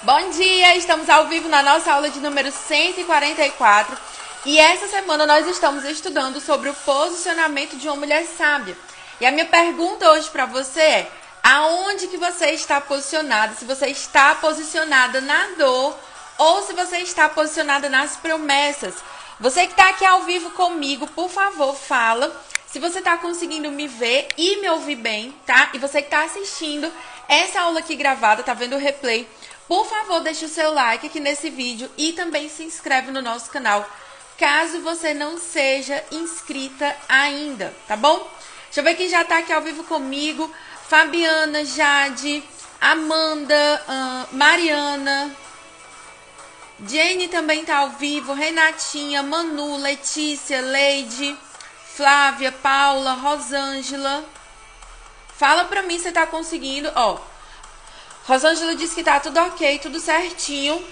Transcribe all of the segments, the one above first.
Bom dia, estamos ao vivo na nossa aula de número 144 e essa semana nós estamos estudando sobre o posicionamento de uma mulher sábia. E a minha pergunta hoje para você é: aonde que você está posicionada? Se você está posicionada na dor ou se você está posicionada nas promessas? Você que está aqui ao vivo comigo, por favor, fala se você está conseguindo me ver e me ouvir bem, tá? E você que está assistindo essa aula aqui gravada, tá vendo o replay? Por favor, deixe o seu like aqui nesse vídeo e também se inscreve no nosso canal, caso você não seja inscrita ainda, tá bom? Deixa eu ver quem já tá aqui ao vivo comigo. Fabiana, Jade, Amanda, Mariana, Jenny também tá ao vivo, Renatinha, Manu, Letícia, Leide, Flávia, Paula, Rosângela. Fala pra mim se você tá conseguindo, ó. Rosângela disse que tá tudo ok, tudo certinho.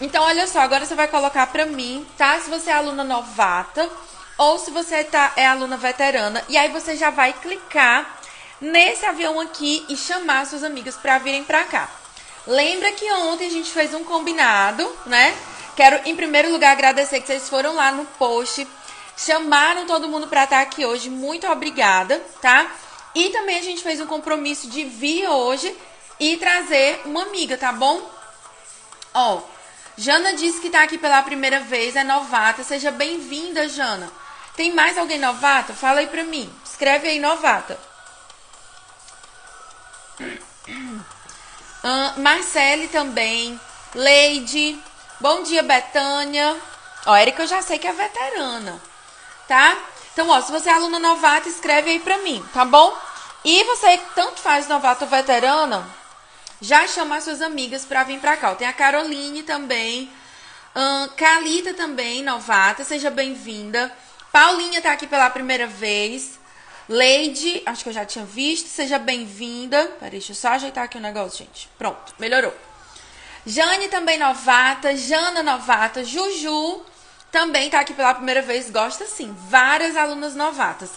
Então, olha só, agora você vai colocar pra mim, tá? Se você é aluna novata ou se você é aluna veterana. E aí você já vai clicar nesse avião aqui e chamar suas amigas pra virem pra cá. Lembra que ontem a gente fez um combinado, né? Quero, em primeiro lugar, agradecer que vocês foram lá no post, chamaram todo mundo pra estar aqui hoje. Muito obrigada, tá? E também a gente fez um compromisso de vir hoje e trazer uma amiga, tá bom? Ó, Jana disse que tá aqui pela primeira vez, é novata. Seja bem-vinda, Jana. Tem mais alguém novata? Fala aí pra mim. Escreve aí, novata. Marcele também. Leide. Bom dia, Betânia. Ó, Erika eu já sei que é veterana, tá? Então, ó, se você é aluna novata, escreve aí pra mim, tá bom? E você que tanto faz novata ou veterana, já chama as suas amigas pra vir pra cá. Ó, tem a Caroline também. Calita também, novata. Seja bem-vinda. Paulinha tá aqui pela primeira vez. Leide, acho que eu já tinha visto. Seja bem-vinda. Peraí, deixa eu só ajeitar aqui o negócio, gente. Pronto, melhorou. Jane também novata. Jana novata. Juju também tá aqui pela primeira vez. Gosta sim. Várias alunas novatas.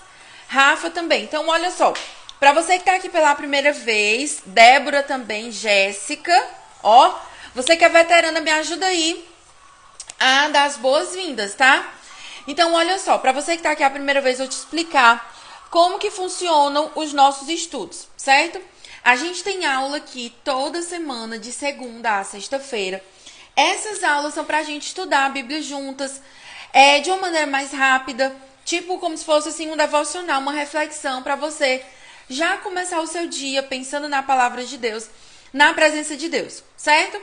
Rafa também. Então, olha só. Pra você que tá aqui pela primeira vez, Débora também, Jéssica, ó, você que é veterana, me ajuda aí a dar as boas-vindas, tá? Então, olha só, pra você que tá aqui a primeira vez, eu vou te explicar como que funcionam os nossos estudos, certo? A gente tem aula aqui toda semana, de segunda a sexta-feira. Essas aulas são pra gente estudar a Bíblia juntas, de uma maneira mais rápida, tipo como se fosse assim um devocional, uma reflexão pra você já começar o seu dia pensando na palavra de Deus, na presença de Deus, certo?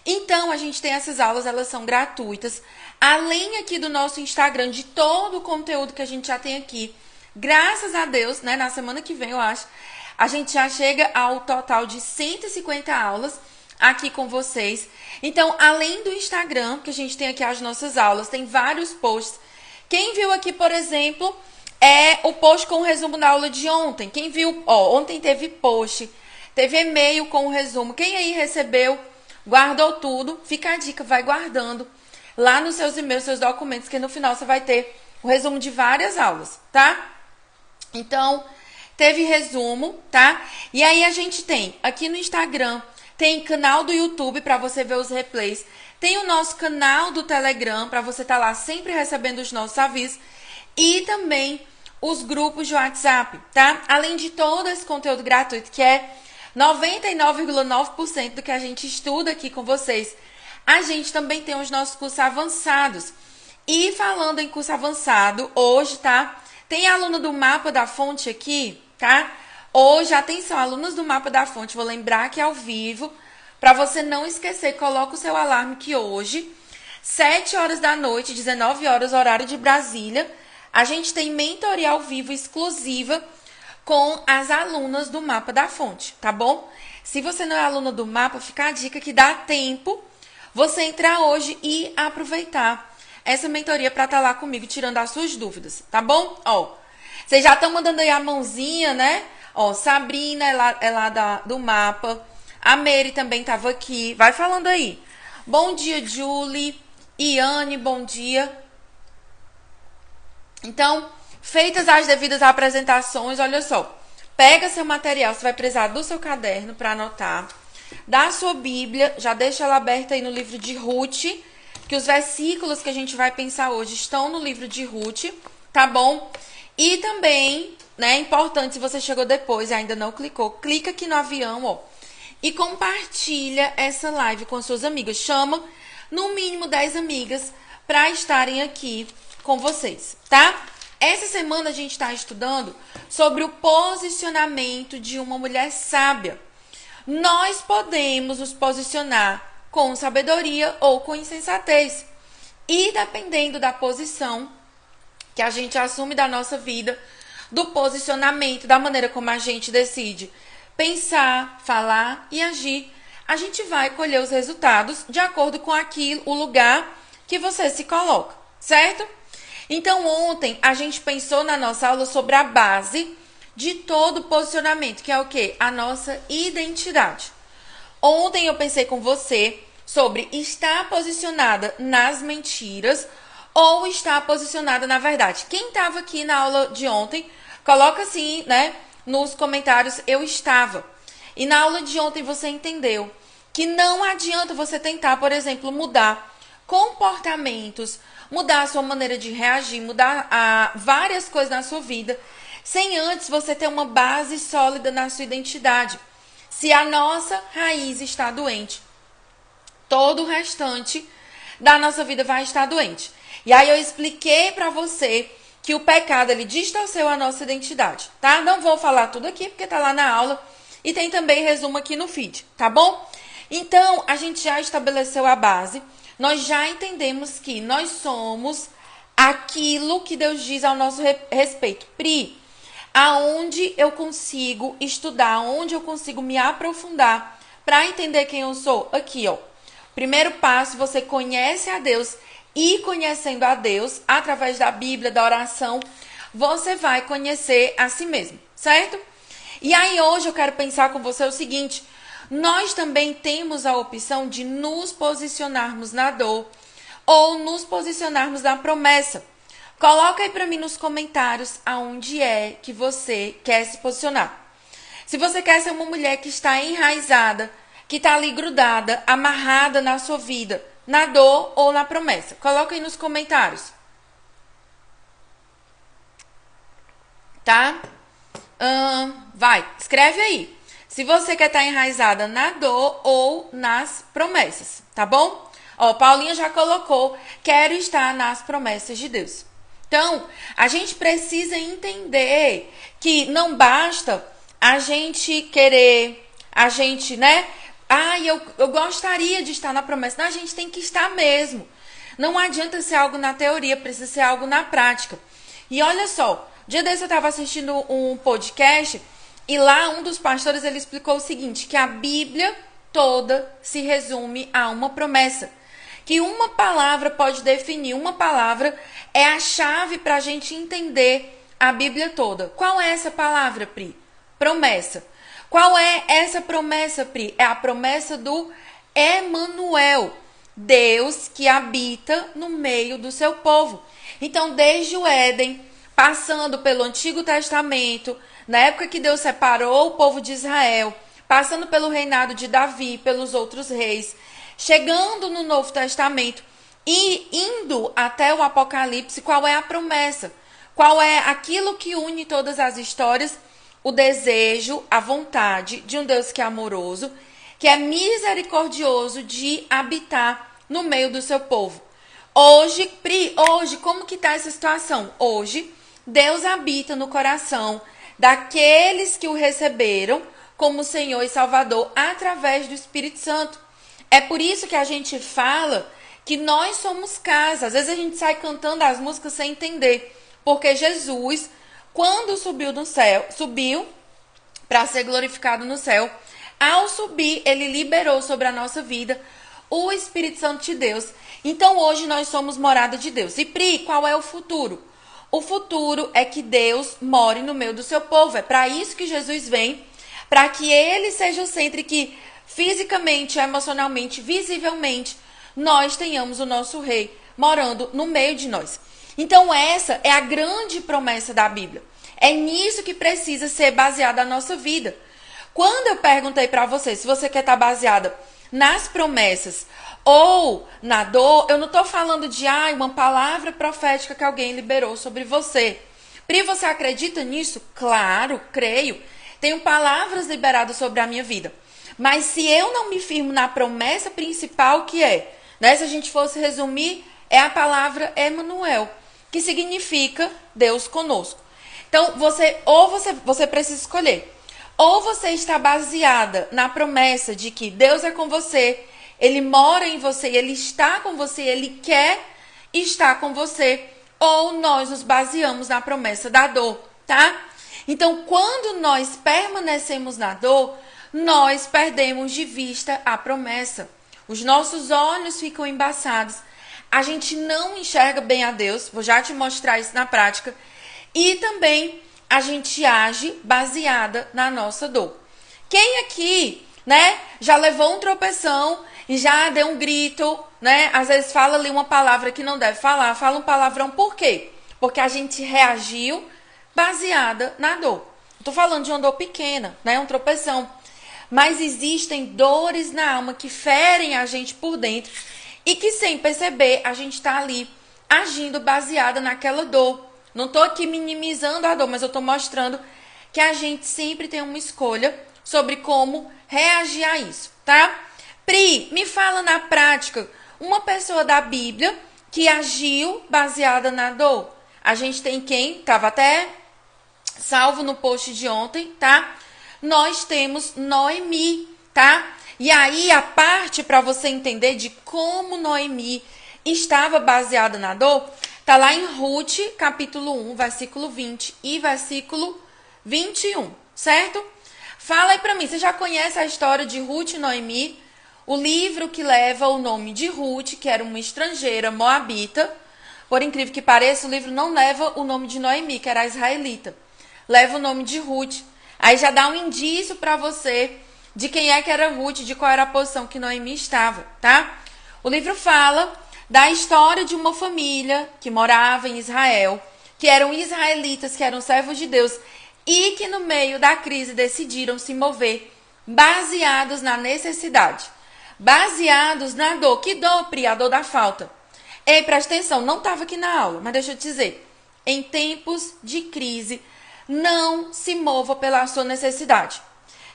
Então, a gente tem essas aulas, elas são gratuitas. Além aqui do nosso Instagram, de todo o conteúdo que a gente já tem aqui, graças a Deus, né, na semana que vem, eu acho, a gente já chega ao total de 150 aulas aqui com vocês. Então, além do Instagram, que a gente tem aqui as nossas aulas, tem vários posts. Quem viu aqui, por exemplo, o post com o resumo da aula de ontem. Quem viu, ó, ontem teve post, teve e-mail com o resumo. Quem aí recebeu, guardou tudo, fica a dica, vai guardando lá nos seus e-mails, seus documentos, que no final você vai ter o resumo de várias aulas, tá? Então, teve resumo, tá? E aí a gente tem aqui no Instagram, tem canal do YouTube para você ver os replays, tem o nosso canal do Telegram para você estar lá sempre recebendo os nossos avisos e também os grupos de WhatsApp, tá? Além de todo esse conteúdo gratuito, que é 99,9% do que a gente estuda aqui com vocês, a gente também tem os nossos cursos avançados. E falando em curso avançado, hoje, tá? Tem aluna do Mapa da Fonte aqui, tá? Hoje, atenção, alunas do Mapa da Fonte, vou lembrar que é ao vivo, para você não esquecer, coloca o seu alarme que hoje, 7 horas da noite, 19 horas, horário de Brasília, a gente tem mentoria ao vivo exclusiva com as alunas do Mapa da Fonte, tá bom? Se você não é aluna do Mapa, fica a dica que dá tempo você entrar hoje e aproveitar essa mentoria para estar lá comigo tirando as suas dúvidas, tá bom? Ó, vocês já estão mandando aí a mãozinha, né? Ó, Sabrina é lá do Mapa, a Mary também estava aqui, vai falando aí. Bom dia, Julie, Iane, bom dia. Então, feitas as devidas apresentações, olha só. Pega seu material, você vai precisar do seu caderno para anotar. da sua Bíblia, já deixa ela aberta aí no livro de Ruth, que os versículos que a gente vai pensar hoje estão no livro de Ruth, tá bom? E também, né, é importante, se você chegou depois e ainda não clicou, clica aqui no avião, ó, e compartilha essa live com as suas amigas. Chama no mínimo 10 amigas para estarem aqui com vocês, tá? Essa semana a gente está estudando sobre o posicionamento de uma mulher sábia. Nós podemos nos posicionar com sabedoria ou com insensatez. E dependendo da posição que a gente assume da nossa vida, do posicionamento, da maneira como a gente decide pensar, falar e agir, a gente vai colher os resultados de acordo com aquilo, o lugar que você se coloca, certo? Então, ontem a gente pensou na nossa aula sobre a base de todo posicionamento, que é o quê? A nossa identidade. Ontem eu pensei com você sobre estar posicionada nas mentiras ou estar posicionada na verdade. Quem estava aqui na aula de ontem, coloca assim, né, nos comentários, eu estava. E na aula de ontem você entendeu que não adianta você tentar, por exemplo, mudar comportamentos, mudar a sua maneira de reagir, mudar várias coisas na sua vida, sem antes você ter uma base sólida na sua identidade. Se a nossa raiz está doente, todo o restante da nossa vida vai estar doente. E aí eu expliquei para você que o pecado, ele distorceu a nossa identidade, tá? Não vou falar tudo aqui, porque tá lá na aula. E tem também resumo aqui no feed, tá bom? Então, a gente já estabeleceu a base. Nós já entendemos que nós somos aquilo que Deus diz ao nosso respeito. Pri, aonde eu consigo estudar, aonde eu consigo me aprofundar para entender quem eu sou? Aqui, ó. Primeiro passo, você conhece a Deus e conhecendo a Deus, através da Bíblia, da oração, você vai conhecer a si mesmo, certo? E aí hoje eu quero pensar com você o seguinte: nós também temos a opção de nos posicionarmos na dor ou nos posicionarmos na promessa. Coloca aí para mim nos comentários aonde é que você quer se posicionar. Se você quer ser uma mulher que está enraizada, que está ali grudada, amarrada na sua vida, na dor ou na promessa. Coloca aí nos comentários. Tá? Vai, escreve aí. Se você quer estar enraizada na dor ou nas promessas, tá bom? Ó, Paulinha já colocou, quero estar nas promessas de Deus. Então, a gente precisa entender que não basta a gente querer, a gente, né? Eu gostaria de estar na promessa. Não, a gente tem que estar mesmo. Não adianta ser algo na teoria, precisa ser algo na prática. E olha só, dia desse eu estava assistindo um podcast e lá um dos pastores ele explicou o seguinte, que a Bíblia toda se resume a uma promessa. Que uma palavra pode definir, uma palavra é a chave para a gente entender a Bíblia toda. Qual é essa palavra, Pri? Promessa. Qual é essa promessa, Pri? É a promessa do Emanuel, Deus que habita no meio do seu povo. Então, desde o Éden, passando pelo Antigo Testamento, na época que Deus separou o povo de Israel, passando pelo reinado de Davi, pelos outros reis, chegando no Novo Testamento e indo até o Apocalipse, qual é a promessa? Qual é aquilo que une todas as histórias? O desejo, a vontade de um Deus que é amoroso, que é misericordioso de habitar no meio do seu povo. Hoje, Pri, como que está essa situação? Hoje, Deus habita no coração daqueles que o receberam como Senhor e Salvador através do Espírito Santo. É por isso que a gente fala que nós somos casa. Às vezes a gente sai cantando as músicas sem entender, porque Jesus, quando subiu para ser glorificado no céu, ao subir, ele liberou sobre a nossa vida o Espírito Santo de Deus. Então, hoje nós somos morada de Deus. E Pri, qual é o futuro? O futuro é que Deus more no meio do seu povo. É para isso que Jesus vem, para que ele seja o centro e que fisicamente, emocionalmente, visivelmente, nós tenhamos o nosso rei morando no meio de nós. Então, essa é a grande promessa da Bíblia. É nisso que precisa ser baseada a nossa vida. Quando eu perguntei para você se você quer estar baseada nas promessas ou na dor, eu não estou falando de uma palavra profética que alguém liberou sobre você. Pri, você acredita nisso? Claro, creio. Tenho palavras liberadas sobre a minha vida. Mas se eu não me firmo na promessa principal, que é, né, se a gente fosse resumir, é a palavra Emanuel, que significa Deus conosco. Então, você precisa escolher. Ou você está baseada na promessa de que Deus é com você, Ele mora em você, Ele está com você, Ele quer estar com você. Ou nós nos baseamos na promessa da dor, tá? Então, quando nós permanecemos na dor, nós perdemos de vista a promessa. Os nossos olhos ficam embaçados. A gente não enxerga bem a Deus. Vou já te mostrar isso na prática. E também a gente age baseada na nossa dor. Quem aqui, né, já levou um tropeção e já deu um grito, né? Às vezes fala ali uma palavra que não deve falar, fala um palavrão. Por quê? Porque a gente reagiu baseada na dor. Estou falando de uma dor pequena, né? Um tropeção. Mas existem dores na alma que ferem a gente por dentro e que, sem perceber, a gente está ali agindo baseada naquela dor. Não estou aqui minimizando a dor, mas eu estou mostrando que a gente sempre tem uma escolha sobre como reagir a isso, tá? Pri, me fala na prática uma pessoa da Bíblia que agiu baseada na dor. A gente tem quem? Estava até salvo no post de ontem, tá? Nós temos Noemi, tá? E aí a parte para você entender de como Noemi estava baseada na dor, tá lá em Ruth, capítulo 1, versículo 20 e versículo 21, certo? Fala aí pra mim, você já conhece a história de Ruth e Noemi? O livro que leva o nome de Ruth, que era uma estrangeira moabita. Por incrível que pareça, o livro não leva o nome de Noemi, que era israelita. Leva o nome de Ruth. Aí já dá um indício pra você de quem é que era Ruth, de qual era a posição que Noemi estava, tá? O livro fala da história de uma família que morava em Israel, que eram israelitas, que eram servos de Deus, e que no meio da crise decidiram se mover baseados na necessidade, baseados na dor. Que dor, Pri? A dor da falta. Ei, presta atenção, não estava aqui na aula, mas deixa eu te dizer, em tempos de crise, não se mova pela sua necessidade.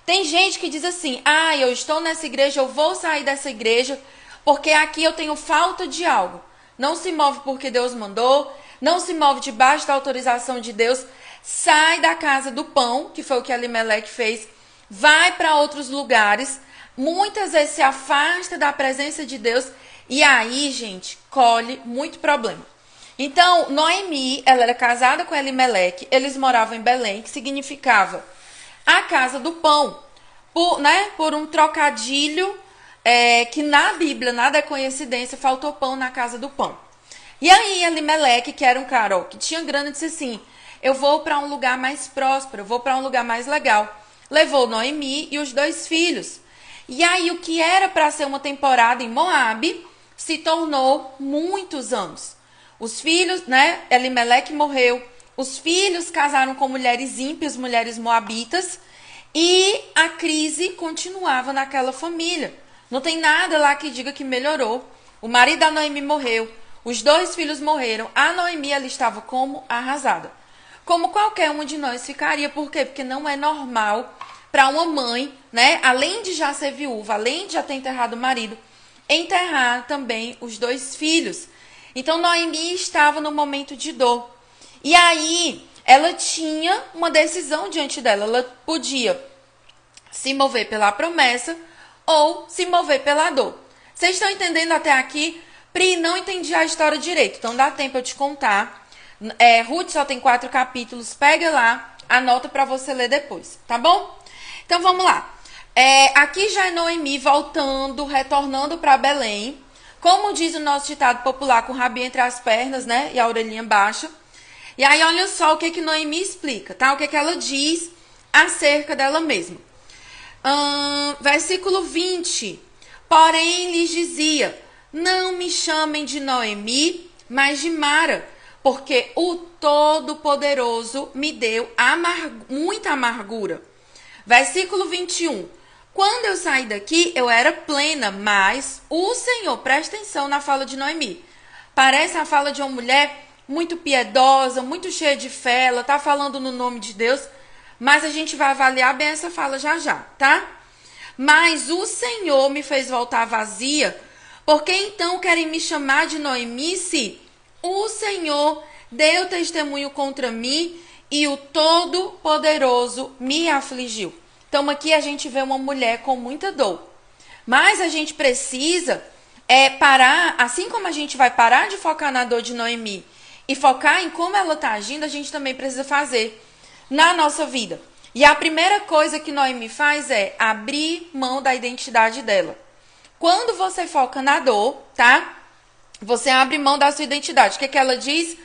Tem gente que diz assim, eu estou nessa igreja, eu vou sair dessa igreja, porque aqui eu tenho falta de algo. Não se move porque Deus mandou, não se move debaixo da autorização de Deus. Sai da casa do pão, que foi o que Elimelec fez, vai para outros lugares, muitas vezes se afasta da presença de Deus e aí, gente, colhe muito problema. Então, Noemi, ela era casada com Elimelec, eles moravam em Belém, que significava a casa do pão, por um trocadilho que na Bíblia, nada é coincidência, faltou pão na casa do pão. E aí, Elimelec, que era um cara que tinha grana, disse assim, eu vou para um lugar mais próspero, eu vou para um lugar mais legal. Levou Noemi e os 2 filhos. E aí, o que era para ser uma temporada em Moabe, se tornou muitos anos. Os filhos, né, Elimelec morreu, os filhos casaram com mulheres ímpias, mulheres moabitas, e a crise continuava naquela família. Não tem nada lá que diga que melhorou. O marido da Noemi morreu, os 2 filhos morreram, a Noemi ela estava como arrasada. Como qualquer uma de nós ficaria. Por quê? Porque não é normal para uma mãe, né, além de já ser viúva, além de já ter enterrado o marido, enterrar também os 2 filhos. Então, Noemi estava no momento de dor. E aí, ela tinha uma decisão diante dela. Ela podia se mover pela promessa ou se mover pela dor. Vocês estão entendendo até aqui? Pri, não entendi a história direito. Então, dá tempo eu te contar. Ruth só tem 4 capítulos. Pega lá, anota para você ler depois, tá bom? Então, vamos lá. Aqui já é Noemi voltando, retornando para Belém. Como diz o nosso ditado popular, com o rabinho entre as pernas, né? E a orelhinha baixa. E aí, olha só o que Noemi explica, tá? O que ela diz acerca dela mesma. Versículo 20. Porém, lhes dizia, não me chamem de Noemi, mas de Mara, porque o Todo-Poderoso me deu muita amargura. Versículo 21. Quando eu saí daqui, eu era plena, mas o Senhor, presta atenção na fala de Noemi. Parece a fala de uma mulher muito piedosa, muito cheia de fé, ela tá falando no nome de Deus, mas a gente vai avaliar bem essa fala já já, tá? Mas o Senhor me fez voltar vazia, porque então querem me chamar de Noemi se o Senhor deu testemunho contra mim e o Todo-Poderoso me afligiu. Então aqui a gente vê uma mulher com muita dor. Mas a gente precisa parar, assim como a gente vai parar de focar na dor de Noemi e focar em como ela está agindo, a gente também precisa fazer na nossa vida. E a primeira coisa que Noemi faz é abrir mão da identidade dela. Quando você foca na dor, tá? Você abre mão da sua identidade. O que ela diz?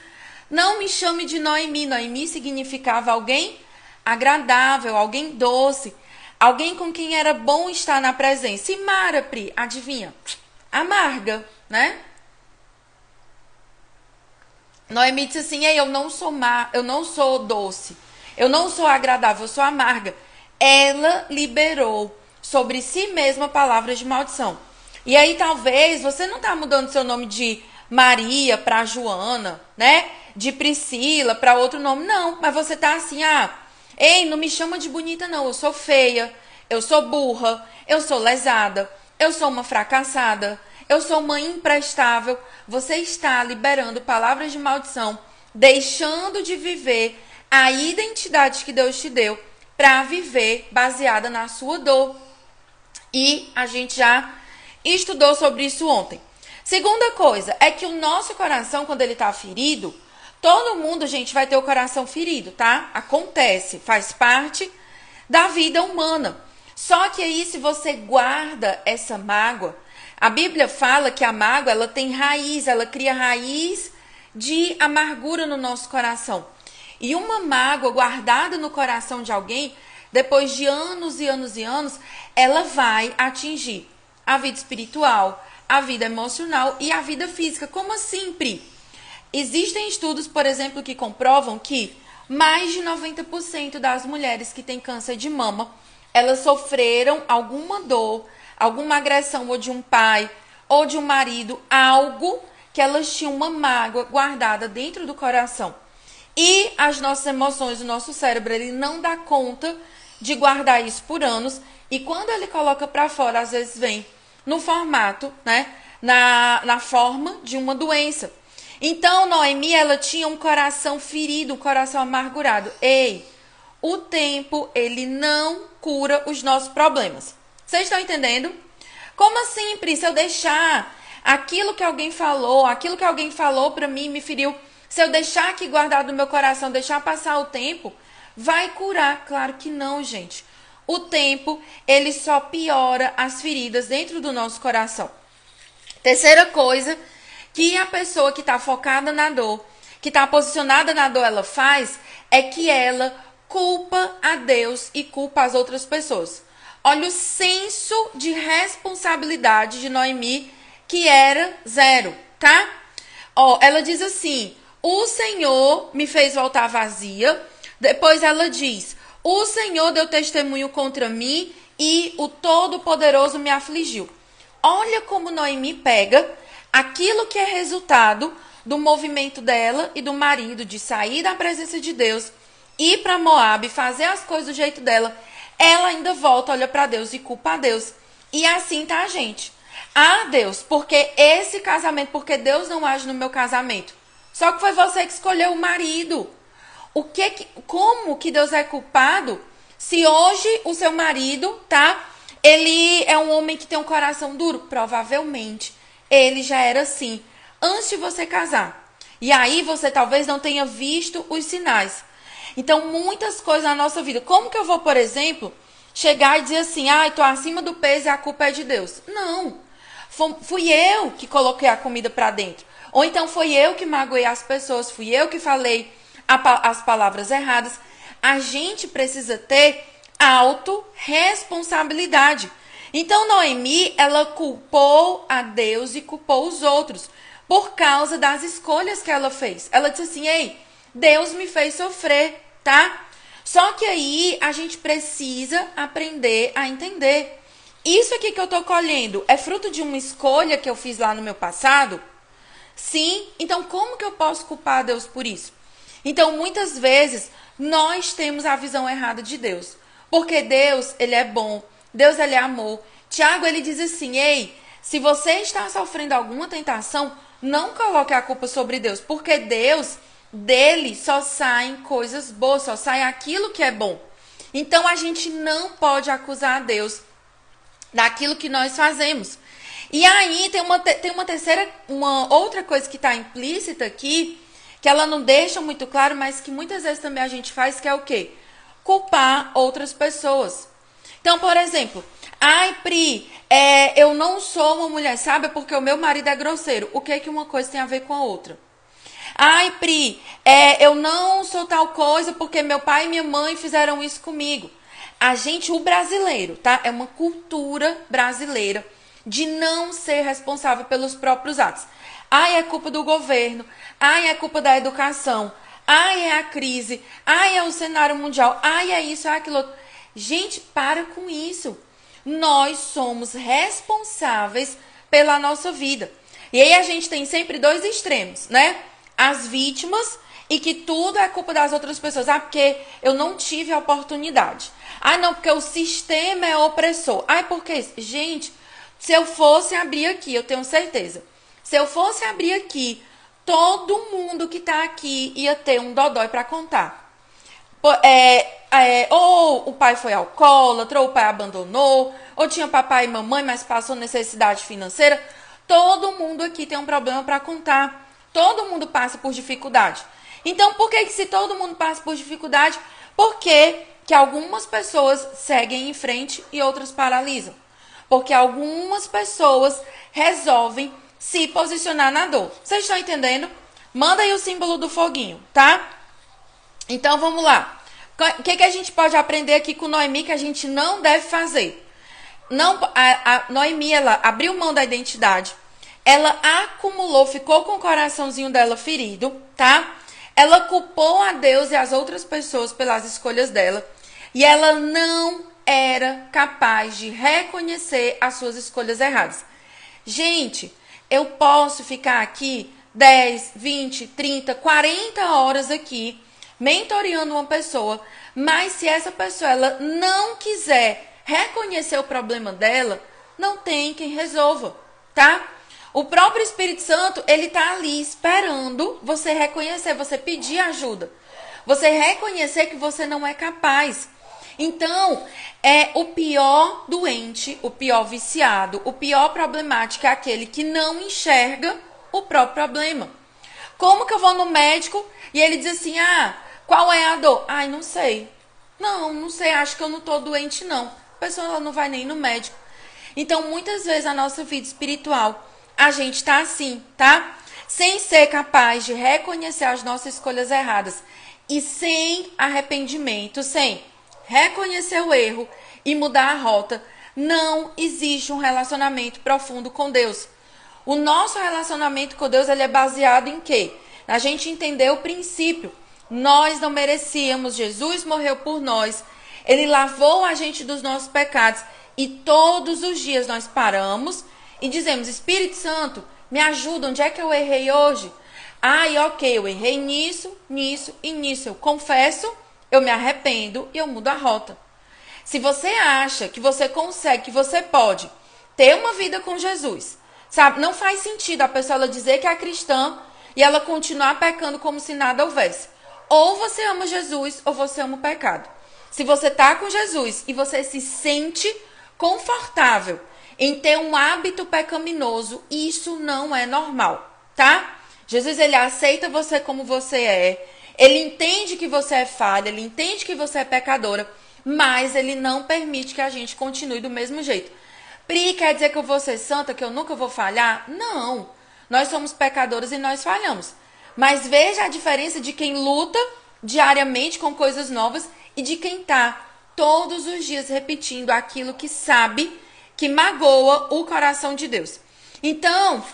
Não me chame de Noemi. Noemi significava alguém agradável, alguém doce, alguém com quem era bom estar na presença. E Mara, Pri, adivinha? Amarga, né? Noemi disse assim: ei, eu não sou doce, eu não sou agradável, eu sou amarga. Ela liberou sobre si mesma palavras de maldição. E aí talvez você não tá mudando seu nome de Maria para Joana, né? De Priscila para outro nome, não. Mas você tá assim, ei, não me chama de bonita não, eu sou feia, eu sou burra, eu sou lesada, eu sou uma fracassada, eu sou uma imprestável. Você está liberando palavras de maldição, deixando de viver a identidade que Deus te deu para viver baseada na sua dor. E a gente já estudou sobre isso ontem. Segunda coisa é que o nosso coração, quando ele está ferido, todo mundo, gente, vai ter o coração ferido, tá? Acontece, faz parte da vida humana. Só que aí, se você guarda essa mágoa, a Bíblia fala que a mágoa, ela tem raiz, ela cria raiz de amargura no nosso coração. E uma mágoa guardada no coração de alguém, depois de anos e anos e anos, ela vai atingir a vida espiritual, a vida emocional e a vida física. Como assim, Pri? Existem estudos, por exemplo, que comprovam que mais de 90% das mulheres que têm câncer de mama, elas sofreram alguma dor, alguma agressão ou de um pai ou de um marido, algo que elas tinham uma mágoa guardada dentro do coração. E as nossas emoções, o nosso cérebro, ele não dá conta de guardar isso por anos. E quando ele coloca para fora, às vezes vem no formato, né, na forma de uma doença. Então, Noemi, ela tinha um coração ferido, um coração amargurado. Ei, o tempo, ele não cura os nossos problemas. Vocês estão entendendo? Como assim, Pri? Se eu deixar aquilo que alguém falou para mim me feriu, se eu deixar aqui guardado no meu coração, deixar passar o tempo, vai curar? Claro que não, gente. O tempo, ele só piora as feridas dentro do nosso coração. Terceira coisa que a pessoa que está focada na dor, que está posicionada na dor, ela faz, é que ela culpa a Deus e culpa as outras pessoas. Olha o senso de responsabilidade de Noemi, que era zero, tá? Ela diz assim: o Senhor me fez voltar vazia. Depois ela diz: o Senhor deu testemunho contra mim e o Todo-Poderoso me afligiu. Olha como Noemi pega aquilo que é resultado do movimento dela e do marido de sair da presença de Deus, ir para Moabe, fazer as coisas do jeito dela. Ela ainda volta, olha para Deus e culpa a Deus. E assim tá a gente. Deus, porque esse casamento, porque Deus não age no meu casamento. Só que foi você que escolheu o marido. Como que Deus é culpado se hoje o seu marido, tá? Ele é um homem que tem um coração duro? Provavelmente. Ele já era assim antes de você casar. E aí você talvez não tenha visto os sinais. Então, muitas coisas na nossa vida. Como que eu vou, por exemplo, chegar e dizer assim: tô acima do peso e a culpa é de Deus? Não. Fui eu que coloquei a comida para dentro. Ou então foi eu que magoei as pessoas, fui eu que falei as palavras erradas. A gente precisa ter autorresponsabilidade. Então, Noemi, ela culpou a Deus e culpou os outros por causa das escolhas que ela fez. Ela disse assim: ei, Deus me fez sofrer, tá? Só que aí a gente precisa aprender a entender. Isso aqui que eu tô colhendo é fruto de uma escolha que eu fiz lá no meu passado? Sim. Então como que eu posso culpar a Deus por isso? Então muitas vezes nós temos a visão errada de Deus. Porque Deus, ele é bom. Deus, ele é amor. Tiago, ele diz assim, ei, se você está sofrendo alguma tentação, não coloque a culpa sobre Deus. Porque Deus, dele só saem coisas boas, só sai aquilo que é bom. Então a gente não pode acusar a Deus daquilo que nós fazemos. E aí tem uma outra coisa que está implícita aqui, que ela não deixa muito claro, mas que muitas vezes também a gente faz, que é o quê? Culpar outras pessoas. Então, por exemplo, ai, Pri, eu não sou uma mulher, sabe? Porque o meu marido é grosseiro. O que é que uma coisa tem a ver com a outra? Ai, Pri, eu não sou tal coisa porque meu pai e minha mãe fizeram isso comigo. O brasileiro, tá? É uma cultura brasileira de não ser responsável pelos próprios atos. Ai, é culpa do governo. Ai, é culpa da educação. Ai, é a crise. Ai, é o cenário mundial. Ai, é isso, é aquilo outro. Gente, para com isso. Nós somos responsáveis pela nossa vida. E aí a gente tem sempre dois extremos, né? As vítimas e que tudo é culpa das outras pessoas. Ah, porque eu não tive a oportunidade. Ah, não, porque o sistema é opressor. Ah, porque isso? Gente, se eu fosse abrir aqui, eu tenho certeza. Se eu fosse abrir aqui, todo mundo que tá aqui ia ter um dodói para contar. Ou o pai foi alcoólatra, ou o pai abandonou, ou tinha papai e mamãe, mas passou necessidade financeira. Todo mundo aqui tem um problema para contar. Todo mundo passa por dificuldade. Então, por que se todo mundo passa por dificuldade? Porque que algumas pessoas seguem em frente e outras paralisam. Porque algumas pessoas resolvem se posicionar na dor. Vocês estão entendendo? Manda aí o símbolo do foguinho, tá? Então, vamos lá. O que a gente pode aprender aqui com Noemi que a gente não deve fazer? A Noemi, ela abriu mão da identidade. Ela acumulou, ficou com o coraçãozinho dela ferido, tá? Ela culpou a Deus e as outras pessoas pelas escolhas dela. E ela não era capaz de reconhecer as suas escolhas erradas. Gente, eu posso ficar aqui 10, 20, 30, 40 horas aqui mentoreando uma pessoa, mas se essa pessoa ela não quiser reconhecer o problema dela, não tem quem resolva, tá? O próprio Espírito Santo, ele tá ali esperando você reconhecer, você pedir ajuda. Você reconhecer que você não é capaz. Então, o pior doente, o pior viciado, o pior problemático é aquele que não enxerga o próprio problema. Como que eu vou no médico e ele diz assim, qual é a dor? Ai, não sei. Não sei, acho que eu não tô doente não. A pessoa ela não vai nem no médico. Então, muitas vezes a nossa vida espiritual, a gente tá assim, tá? Sem ser capaz de reconhecer as nossas escolhas erradas e sem arrependimento, sem reconhecer o erro e mudar a rota, não existe um relacionamento profundo com Deus. O nosso relacionamento com Deus ele é baseado em quê? A gente entender o princípio. Nós não merecíamos, Jesus morreu por nós, ele lavou a gente dos nossos pecados e todos os dias nós paramos e dizemos, Espírito Santo, me ajuda, onde é que eu errei hoje? Ok, eu errei nisso, nisso e nisso. Eu confesso, eu me arrependo e eu mudo a rota. Se você acha que você consegue, que você pode ter uma vida com Jesus, sabe? Não faz sentido a pessoa ela dizer que é cristã e ela continuar pecando como se nada houvesse. Ou você ama Jesus ou você ama o pecado. Se você tá com Jesus e você se sente confortável em ter um hábito pecaminoso, isso não é normal, tá? Jesus, ele aceita você como você é. Ele entende que você é falha, ele entende que você é pecadora, mas ele não permite que a gente continue do mesmo jeito. Pri, quer dizer que eu vou ser santa, que eu nunca vou falhar? Não. Nós somos pecadores e nós falhamos. Mas veja a diferença de quem luta diariamente com coisas novas e de quem tá todos os dias repetindo aquilo que sabe que magoa o coração de Deus. Então,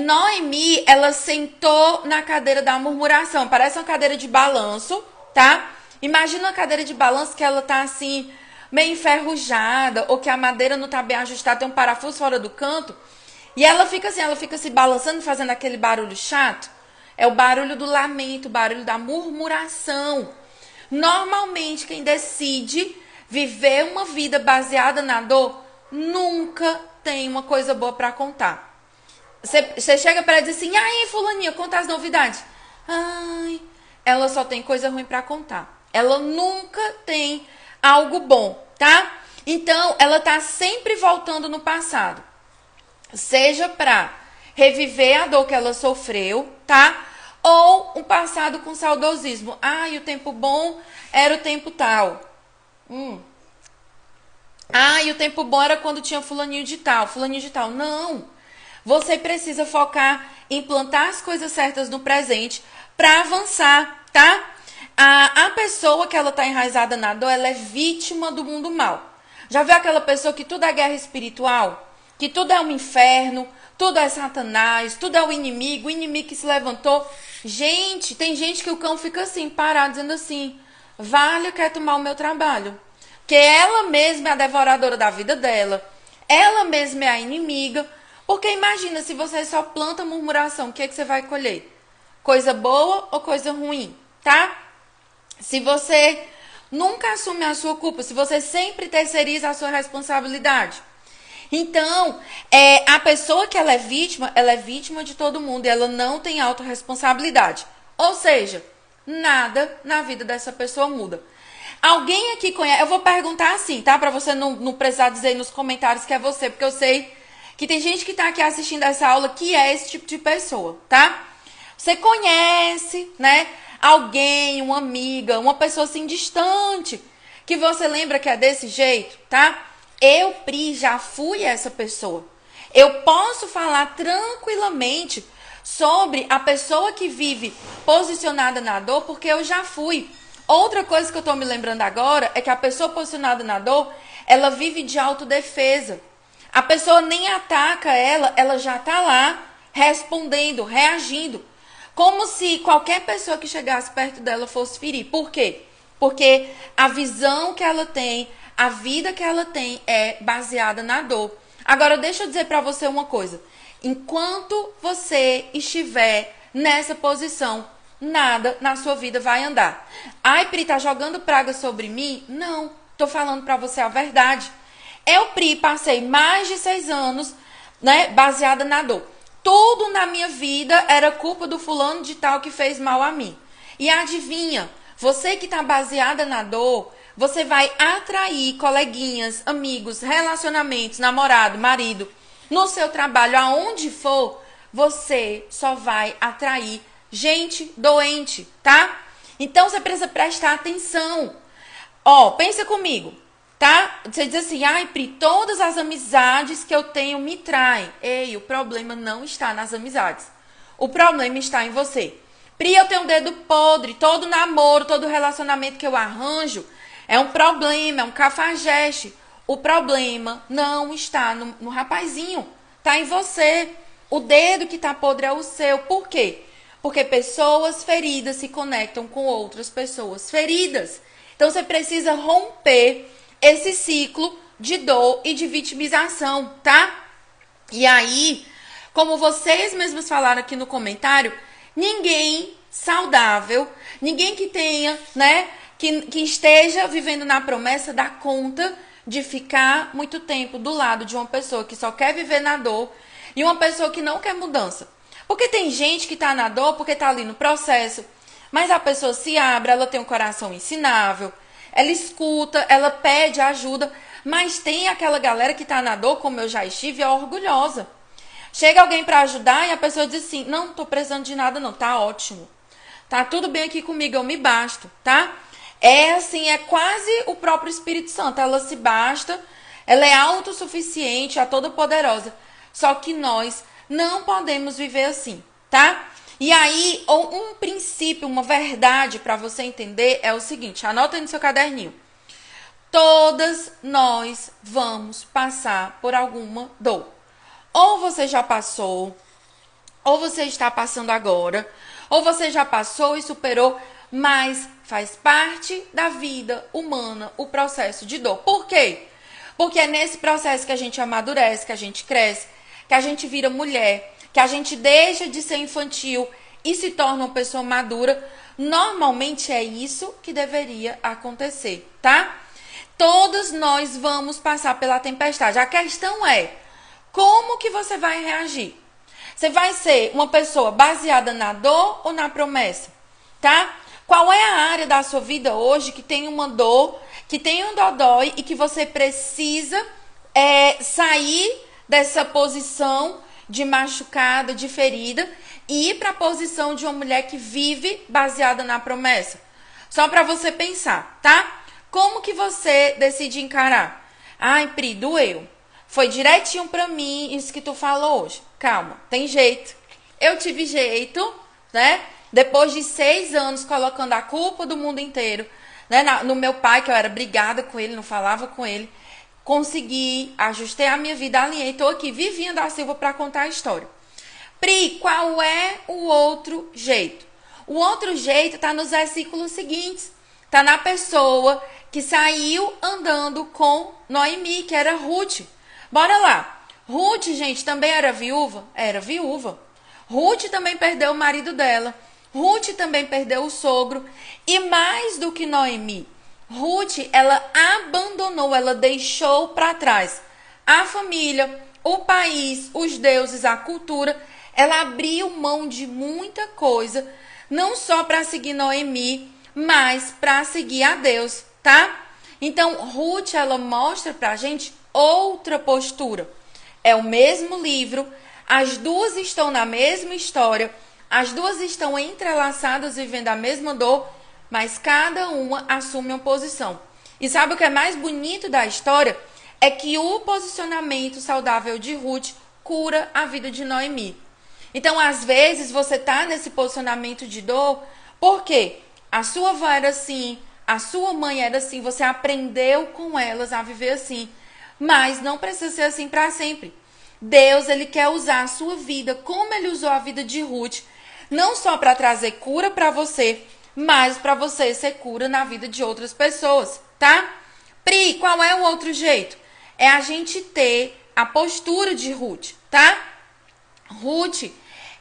Noemi, ela sentou na cadeira da murmuração. Parece uma cadeira de balanço, tá? Imagina uma cadeira de balanço que ela tá assim, meio enferrujada, ou que a madeira não tá bem ajustada, tem um parafuso fora do canto. E ela fica assim, ela fica se balançando, fazendo aquele barulho chato. É o barulho do lamento, o barulho da murmuração. Normalmente, quem decide viver uma vida baseada na dor, nunca tem uma coisa boa para contar. Você chega para ela e diz assim, aí fulaninha, conta as novidades. Ai, ela só tem coisa ruim para contar. Ela nunca tem algo bom, tá? Então, ela tá sempre voltando no passado. Seja para reviver a dor que ela sofreu, tá? Ou um passado com saudosismo. Ai, o tempo bom era o tempo tal. Ai, o tempo bom era quando tinha fulaninho de tal, fulaninho de tal. Não. Você precisa focar em plantar as coisas certas no presente para avançar, tá? A pessoa que ela tá enraizada na dor, ela é vítima do mundo mal. Já viu aquela pessoa que tudo é guerra espiritual? Que tudo é um inferno, tudo é Satanás, tudo é o inimigo que se levantou. Gente, tem gente que o cão fica assim, parado, dizendo assim, vale, quer tomar o meu trabalho. Que ela mesma é a devoradora da vida dela, ela mesma é a inimiga. Porque imagina, se você só planta murmuração, o que é que você vai colher? Coisa boa ou coisa ruim, tá? Se você nunca assume a sua culpa, se você sempre terceiriza a sua responsabilidade. Então, a pessoa que ela é vítima de todo mundo e ela não tem autorresponsabilidade. Ou seja, nada na vida dessa pessoa muda. Alguém aqui conhece, eu vou perguntar assim, tá? Pra você não precisar dizer nos comentários que é você, porque eu sei que tem gente que tá aqui assistindo essa aula que é esse tipo de pessoa, tá? Você conhece, né? Alguém, uma amiga, uma pessoa assim distante, que você lembra que é desse jeito, tá? Eu, Pri, já fui essa pessoa. Eu posso falar tranquilamente sobre a pessoa que vive posicionada na dor, porque eu já fui. Outra coisa que eu tô me lembrando agora é que a pessoa posicionada na dor, ela vive de autodefesa. A pessoa nem ataca ela já tá lá respondendo, reagindo. Como se qualquer pessoa que chegasse perto dela fosse ferir. Por quê? Porque a visão que ela tem, a vida que ela tem é baseada na dor. Agora, deixa eu dizer pra você uma coisa. Enquanto você estiver nessa posição, nada na sua vida vai andar. Ai, Pri, tá jogando praga sobre mim? Não, tô falando pra você a verdade. Eu, Pri, passei mais de 6 anos, né, baseada na dor. Tudo na minha vida era culpa do fulano de tal que fez mal a mim. E adivinha, você que tá baseada na dor, você vai atrair coleguinhas, amigos, relacionamentos, namorado, marido, no seu trabalho, aonde for, você só vai atrair gente doente, tá? Então você precisa prestar atenção. Ó, pensa comigo, tá? Você diz assim, ai, Pri, todas as amizades que eu tenho me traem. Ei, o problema não está nas amizades. O problema está em você. Pri, eu tenho um dedo podre, todo namoro, todo relacionamento que eu arranjo é um problema, é um cafajeste. O problema não está no rapazinho, tá em você. O dedo que tá podre é o seu. Por quê? Porque pessoas feridas se conectam com outras pessoas feridas. Então você precisa romper esse ciclo de dor e de vitimização, tá? E aí, como vocês mesmos falaram aqui no comentário, ninguém saudável, ninguém que tenha, né, que esteja vivendo na promessa dá conta de ficar muito tempo do lado de uma pessoa que só quer viver na dor e uma pessoa que não quer mudança. Porque tem gente que tá na dor porque tá ali no processo, mas a pessoa se abre, ela tem um coração ensinável, ela escuta, ela pede ajuda, mas tem aquela galera que tá na dor, como eu já estive, é orgulhosa. Chega alguém pra ajudar e a pessoa diz assim, não tô precisando de nada não, tá ótimo. Tá tudo bem aqui comigo, eu me basto, tá? É assim, é quase o próprio Espírito Santo, ela se basta, ela é autossuficiente, a toda poderosa. Só que nós não podemos viver assim, tá? E aí, um princípio, uma verdade para você entender é o seguinte, anota aí no seu caderninho. Todas nós vamos passar por alguma dor. Ou você já passou, ou você está passando agora, ou você já passou e superou, mas Faz parte da vida humana o processo de dor. Por quê? Porque é nesse processo que a gente amadurece, que a gente cresce, que a gente vira mulher, que a gente deixa de ser infantil e se torna uma pessoa madura. Normalmente é isso que deveria acontecer, tá? Todos nós vamos passar pela tempestade. A questão é, como que você vai reagir? Você vai ser uma pessoa baseada na dor ou na promessa, tá? Qual é a área da sua vida hoje que tem uma dor, que tem um dodói e que você precisa sair dessa posição de machucada, de ferida e ir para a posição de uma mulher que vive baseada na promessa? Só para você pensar, tá? Como que você decide encarar? Ai, Pri, doeu. Foi direitinho para mim isso que tu falou hoje. Calma, tem jeito. Eu tive jeito, né? Depois de 6 anos colocando a culpa do mundo inteiro, né, no meu pai, que eu era brigada com ele, não falava com ele, consegui, ajustei a minha vida, alinhei, tô aqui, Vivinha da Silva, para contar a história. Pri, qual é o outro jeito? O outro jeito tá nos versículos seguintes. Tá na pessoa que saiu andando com Noemi, que era Ruth. Bora lá. Ruth, gente, também era viúva? Era viúva. Ruth também perdeu o marido dela. Ruth também perdeu o sogro. E mais do que Noemi, Ruth, ela abandonou, ela deixou para trás a família, o país, os deuses, a cultura. Ela abriu mão de muita coisa, não só para seguir Noemi, mas para seguir a Deus, tá? Então, Ruth, ela mostra pra gente outra postura. É o mesmo livro, as duas estão na mesma história, as duas estão entrelaçadas, vivendo a mesma dor, mas cada uma assume uma posição. E sabe o que é mais bonito da história? É que o posicionamento saudável de Ruth cura a vida de Noemi. Então, às vezes, você tá nesse posicionamento de dor, por quê? A sua avó era assim, a sua mãe era assim, você aprendeu com elas a viver assim. Mas não precisa ser assim para sempre. Deus, ele quer usar a sua vida, como ele usou a vida de Ruth, não só para trazer cura para você, mas para você ser cura na vida de outras pessoas, tá? Pri, qual é o outro jeito? É a gente ter a postura de Ruth, tá? Ruth,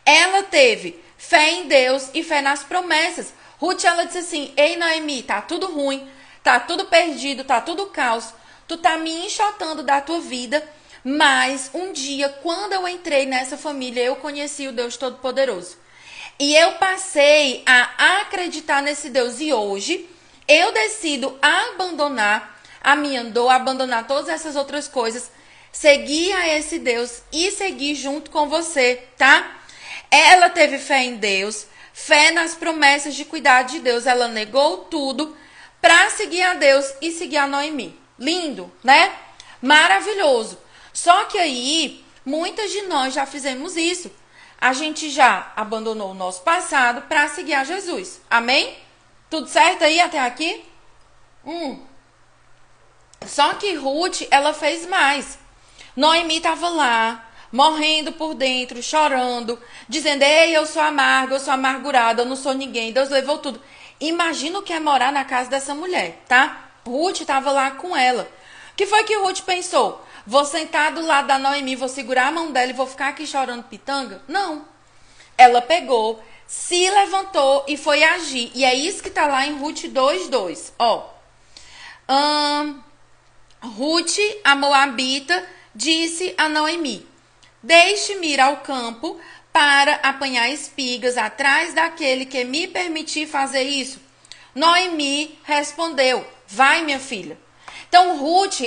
ela teve fé em Deus e fé nas promessas. Ruth, ela disse assim: ei, Noemi, tá tudo ruim, tá tudo perdido, tá tudo caos, tu tá me enxotando da tua vida, mas um dia, quando eu entrei nessa família, eu conheci o Deus Todo-Poderoso. E eu passei a acreditar nesse Deus. E hoje, eu decido abandonar a minha dor, abandonar todas essas outras coisas, seguir a esse Deus e seguir junto com você, tá? Ela teve fé em Deus, fé nas promessas de cuidar de Deus. Ela negou tudo para seguir a Deus e seguir a Noemi. Lindo, né? Maravilhoso. Só que aí, muitas de nós já fizemos isso. A gente já abandonou o nosso passado para seguir a Jesus. Amém? Tudo certo aí até aqui? Só que Ruth, ela fez mais. Noemi estava lá, morrendo por dentro, chorando, dizendo: ei, eu sou amarga, eu sou amargurada, eu não sou ninguém, Deus levou tudo. Imagina o que é morar na casa dessa mulher, tá? Ruth estava lá com ela. O que foi que Ruth pensou? Vou sentar do lado da Noemi, vou segurar a mão dela e vou ficar aqui chorando pitanga? Não. Ela pegou, se levantou e foi agir. E é isso que tá lá em Ruth 2:2. Ó. Ruth, a moabita, disse a Noemi: deixe-me ir ao campo para apanhar espigas atrás daquele que me permitir fazer isso. Noemi respondeu: vai, minha filha. Então, Ruth,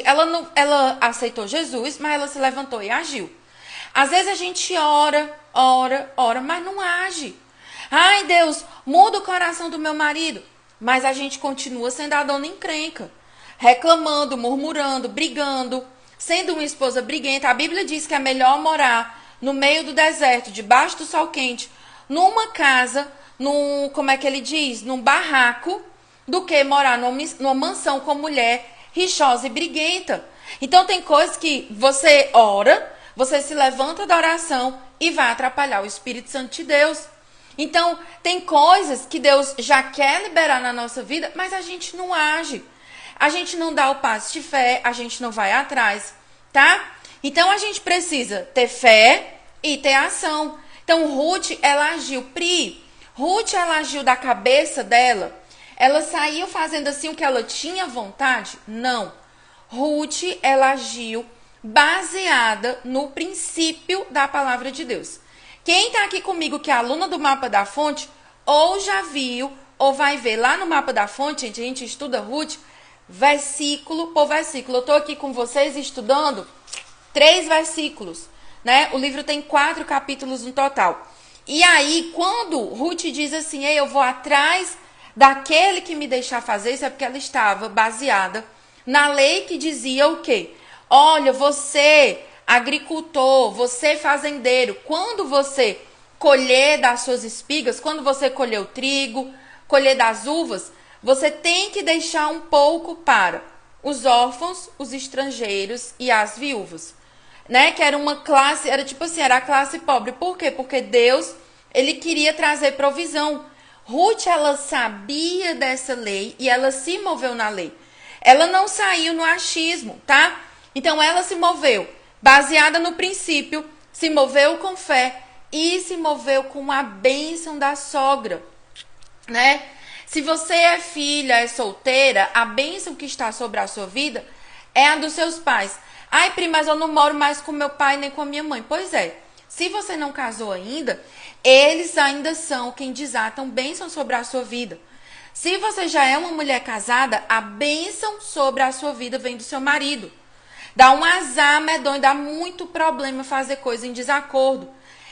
ela aceitou Jesus, mas ela se levantou e agiu. Às vezes a gente ora, mas não age. Ai, Deus, muda o coração do meu marido. Mas a gente continua sendo a dona encrenca, reclamando, murmurando, brigando, sendo uma esposa briguenta. A Bíblia diz que é melhor morar no meio do deserto, debaixo do sol quente, numa casa, como é que ele diz? Num barraco, do que morar numa mansão com mulher rixosa e briguenta. Então tem coisas que você ora, você se levanta da oração e vai atrapalhar o Espírito Santo de Deus. Então, tem coisas que Deus já quer liberar na nossa vida, mas a gente não age. A gente não dá o passo de fé, a gente não vai atrás, tá? Então, a gente precisa ter fé e ter ação. Então, Ruth, ela agiu. Ruth, ela agiu da cabeça dela. Ela saiu fazendo assim o que ela tinha vontade? Não. Ruth, ela agiu baseada no princípio da palavra de Deus. Quem está aqui comigo que é aluna do Mapa da Fonte, ou já viu, ou vai ver lá no Mapa da Fonte, a gente estuda Ruth, versículo por versículo. Eu estou aqui com vocês estudando 3 versículos, né? O livro tem 4 capítulos no total. E aí, quando Ruth diz assim, ei, eu vou atrás daquele que me deixar fazer, isso é porque ela estava baseada na lei que dizia o quê? Olha, você, agricultor, você fazendeiro, quando você colher das suas espigas, quando você colher o trigo, colher das uvas, você tem que deixar um pouco para os órfãos, os estrangeiros e as viúvas, né? Que era uma classe, era tipo assim, era a classe pobre. Por quê? Porque Deus, ele queria trazer provisão. Ruth, ela sabia dessa lei e ela se moveu na lei. Ela não saiu no achismo, tá? Então, ela se moveu baseada no princípio, se moveu com fé e se moveu com a bênção da sogra, né? Se você é filha, é solteira, a bênção que está sobre a sua vida é a dos seus pais. Ai, Pri, mas eu não moro mais com meu pai nem com a minha mãe. Pois é, se você não casou ainda, eles ainda são quem desatam bênção sobre a sua vida. Se você já é uma mulher casada, a bênção sobre a sua vida vem do seu marido. Dá um azar medonho, dá muito problema fazer coisa em desacordo.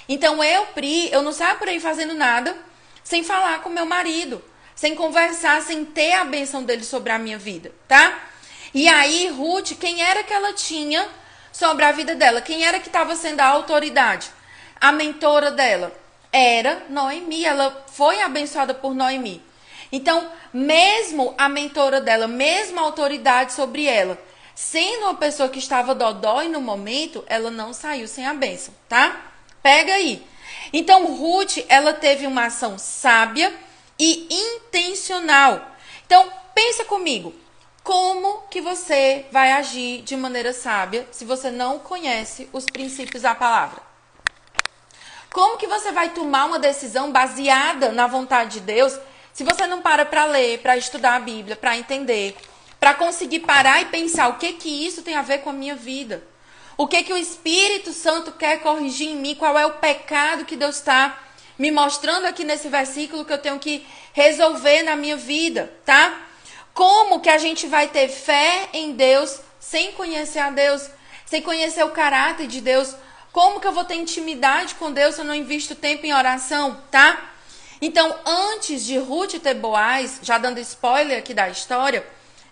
Então eu, Pri, eu não saio por aí fazendo nada sem falar com meu marido, sem conversar, sem ter a bênção dele sobre a minha vida, tá? E aí, Ruth, quem era que ela tinha sobre a vida dela? Quem era que estava sendo a autoridade? A mentora dela era Noemi, ela foi abençoada por Noemi. Então, mesmo a mentora dela, mesmo a autoridade sobre ela, sendo uma pessoa que estava dodói no momento, ela não saiu sem a bênção, tá? Pega aí. Então, Ruth, ela teve uma ação sábia e intencional. Então, pensa comigo. Como que você vai agir de maneira sábia se você não conhece os princípios da palavra? Como que você vai tomar uma decisão baseada na vontade de Deus se você não para ler, para estudar a Bíblia, para entender, para conseguir parar e pensar o que que isso tem a ver com a minha vida? O que que o Espírito Santo quer corrigir em mim? Qual é o pecado que Deus está me mostrando aqui nesse versículo que eu tenho que resolver na minha vida, tá? Como que a gente vai ter fé em Deus sem conhecer a Deus, sem conhecer o caráter de Deus? Como que eu vou ter intimidade com Deus se eu não invisto tempo em oração, tá? Então, antes de Ruth ter Boaz, já dando spoiler aqui da história,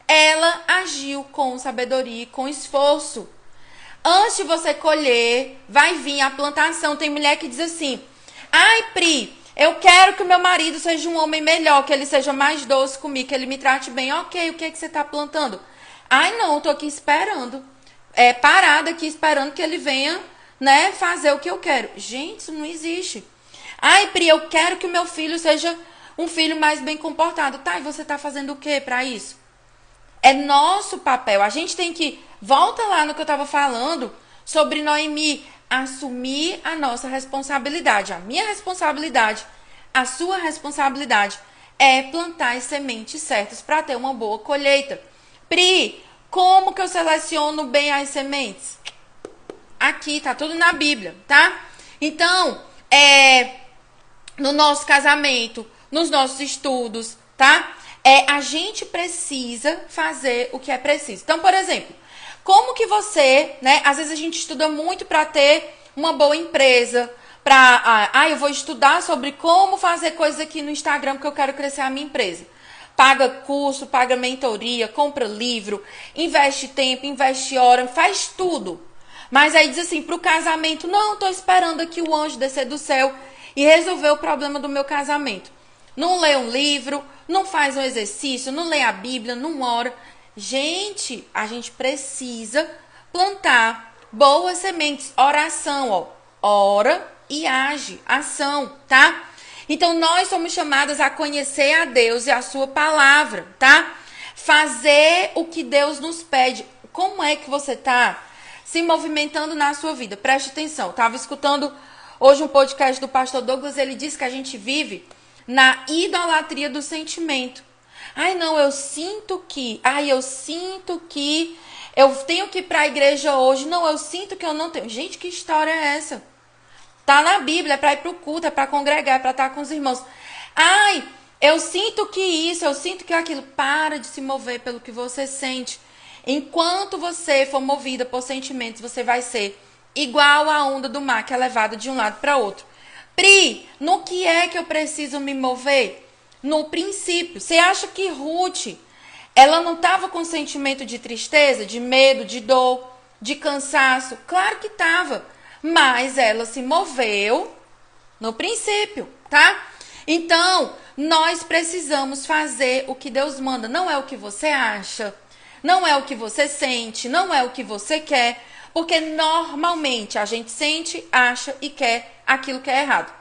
ela agiu com sabedoria e com esforço. Antes de você colher, vai vir a plantação. Tem mulher que diz assim, ai, Pri, eu quero que o meu marido seja um homem melhor, que ele seja mais doce comigo, que ele me trate bem. Ok, o que é que você está plantando? Ai, não, estou aqui esperando. Parada aqui esperando que ele venha, né, fazer o que eu quero. Gente, isso não existe. Ai, Pri, eu quero que o meu filho seja um filho mais bem comportado. Tá, e você está fazendo o que para isso? É nosso papel. A gente tem que... Volta lá no que eu estava falando sobre Noemi. Assumir a nossa responsabilidade. A minha responsabilidade, a sua responsabilidade é plantar as sementes certas para ter uma boa colheita. Pri, como que eu seleciono bem as sementes? Aqui, tá tudo na Bíblia, tá? Então, no nosso casamento, nos nossos estudos, tá? A gente precisa fazer o que é preciso. Então, por exemplo, como que você, né? Às vezes a gente estuda muito para ter uma boa empresa, eu vou estudar sobre como fazer coisas aqui no Instagram porque eu quero crescer a minha empresa. Paga curso, paga mentoria, compra livro, investe tempo, investe hora, faz tudo. Mas aí diz assim, pro casamento, não, tô esperando aqui o anjo descer do céu e resolver o problema do meu casamento. Não lê um livro, não faz um exercício, não lê a Bíblia, não ora. Gente, a gente precisa plantar boas sementes. Oração, ó. Ora e age. Ação, tá? Então, nós somos chamadas a conhecer a Deus e a sua palavra, tá? Fazer o que Deus nos pede. Como é que você tá se movimentando na sua vida? Preste atenção. Estava escutando hoje um podcast do pastor Douglas. Ele disse que a gente vive na idolatria do sentimento. Ai, não, eu sinto que eu tenho que ir para a igreja hoje. Não, eu sinto que eu não tenho. Gente, que história é essa? Tá na Bíblia, é para ir para o culto, é para congregar, é para estar com os irmãos. Ai, eu sinto que isso, eu sinto que aquilo. Para de se mover pelo que você sente. Enquanto você for movida por sentimentos, você vai ser igual a onda do mar, que é levada de um lado para outro. Pri, no que é que eu preciso me mover? No princípio. Você acha que Ruth, ela não estava com sentimento de tristeza, de medo, de dor, de cansaço? Claro que estava. Mas ela se moveu no princípio, tá? Então, nós precisamos fazer o que Deus manda. Não é o que você acha, não é o que você sente, não é o que você quer. Porque normalmente a gente sente, acha e quer aquilo que é errado.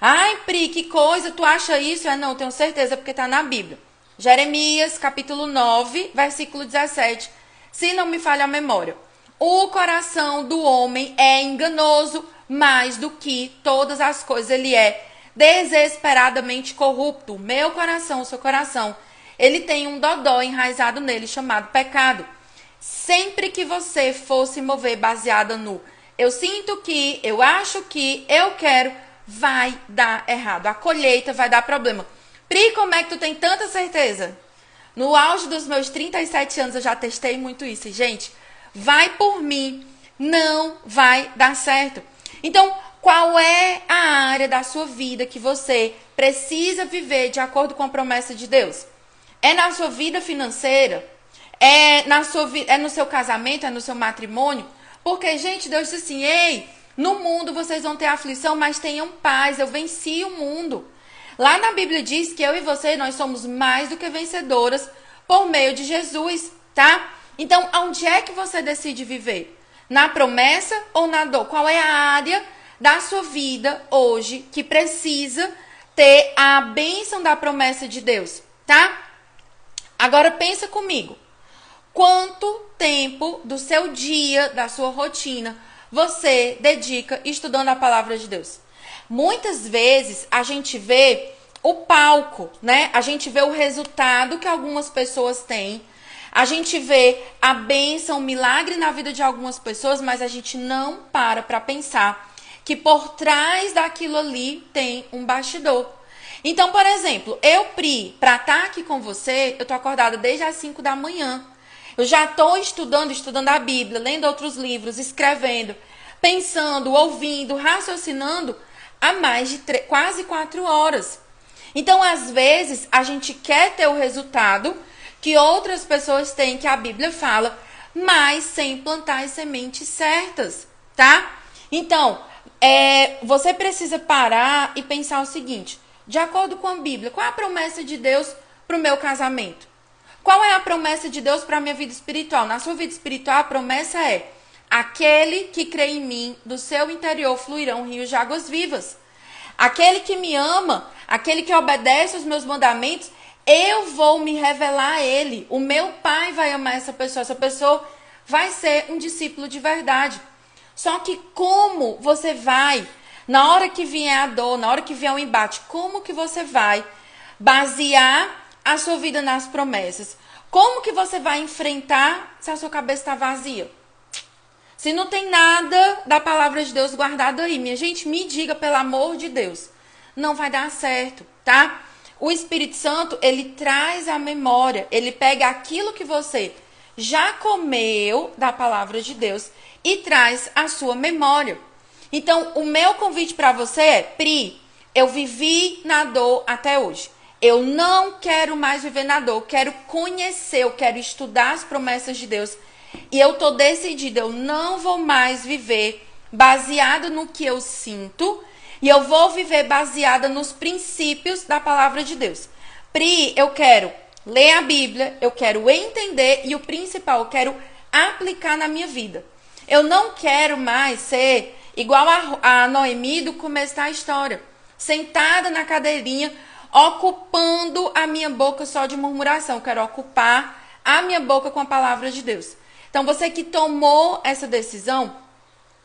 Ai, Pri, que coisa, tu acha isso? Não, tenho certeza, porque está na Bíblia. Jeremias, capítulo 9, versículo 17. Se não me falha a memória. O coração do homem é enganoso mais do que todas as coisas. Ele é desesperadamente corrupto. Meu coração, o seu coração, ele tem um dodó enraizado nele chamado pecado. Sempre que você for se mover baseada no eu sinto que, eu acho que, eu quero, vai dar errado. A colheita vai dar problema. Pri, como é que tu tem tanta certeza? No auge dos meus 37 anos eu já testei muito isso. Gente, vai por mim, não vai dar certo. Então, qual é a área da sua vida que você precisa viver de acordo com a promessa de Deus? É na sua vida financeira? É no seu casamento? É no seu matrimônio? Porque, gente, Deus disse assim, ei, no mundo vocês vão ter aflição, mas tenham paz, eu venci o mundo. Lá na Bíblia diz que eu e você, nós somos mais do que vencedoras por meio de Jesus, tá? Então, onde é que você decide viver? Na promessa ou na dor? Qual é a área da sua vida hoje que precisa ter a bênção da promessa de Deus, tá? Agora pensa comigo. Quanto tempo do seu dia, da sua rotina, você dedica estudando a palavra de Deus? Muitas vezes a gente vê o palco, né? A gente vê o resultado que algumas pessoas têm. A gente vê a bênção, o milagre na vida de algumas pessoas, mas a gente não para pensar que por trás daquilo ali tem um bastidor. Então, por exemplo, eu, Pri, para estar aqui com você, eu tô acordada desde as 5 da manhã. Eu já estou estudando a Bíblia, lendo outros livros, escrevendo, pensando, ouvindo, raciocinando há mais de quase 4 horas. Então, às vezes, a gente quer ter o resultado que outras pessoas têm, que a Bíblia fala, mas sem plantar as sementes certas, tá? Então, você precisa parar e pensar o seguinte, de acordo com a Bíblia, qual é a promessa de Deus para o meu casamento? Qual é a promessa de Deus para a minha vida espiritual? Na sua vida espiritual, a promessa é: aquele que crê em mim, do seu interior fluirão rios de águas vivas. Aquele que me ama, aquele que obedece os meus mandamentos, eu vou me revelar a ele. O meu Pai vai amar essa pessoa vai ser um discípulo de verdade. Só que como você vai, na hora que vier a dor, na hora que vier o embate, como que você vai basear a sua vida nas promessas? Como que você vai enfrentar se a sua cabeça está vazia? Se não tem nada da palavra de Deus guardado aí, minha gente, me diga, pelo amor de Deus, não vai dar certo, tá? O Espírito Santo, ele traz a memória, ele pega aquilo que você já comeu da palavra de Deus e traz a sua memória. Então, o meu convite para você é: Pri, eu vivi na dor até hoje. Eu não quero mais viver na dor, eu quero conhecer, eu quero estudar as promessas de Deus. E eu tô decidida, eu não vou mais viver baseado no que eu sinto, e eu vou viver baseada nos princípios da palavra de Deus. Pri, eu quero ler a Bíblia, eu quero entender, e o principal, eu quero aplicar na minha vida. Eu não quero mais ser igual a Noemi do começo da história. sentada na cadeirinha, ocupando a minha boca só de murmuração. Eu quero ocupar a minha boca com a palavra de Deus. Então, você que tomou essa decisão,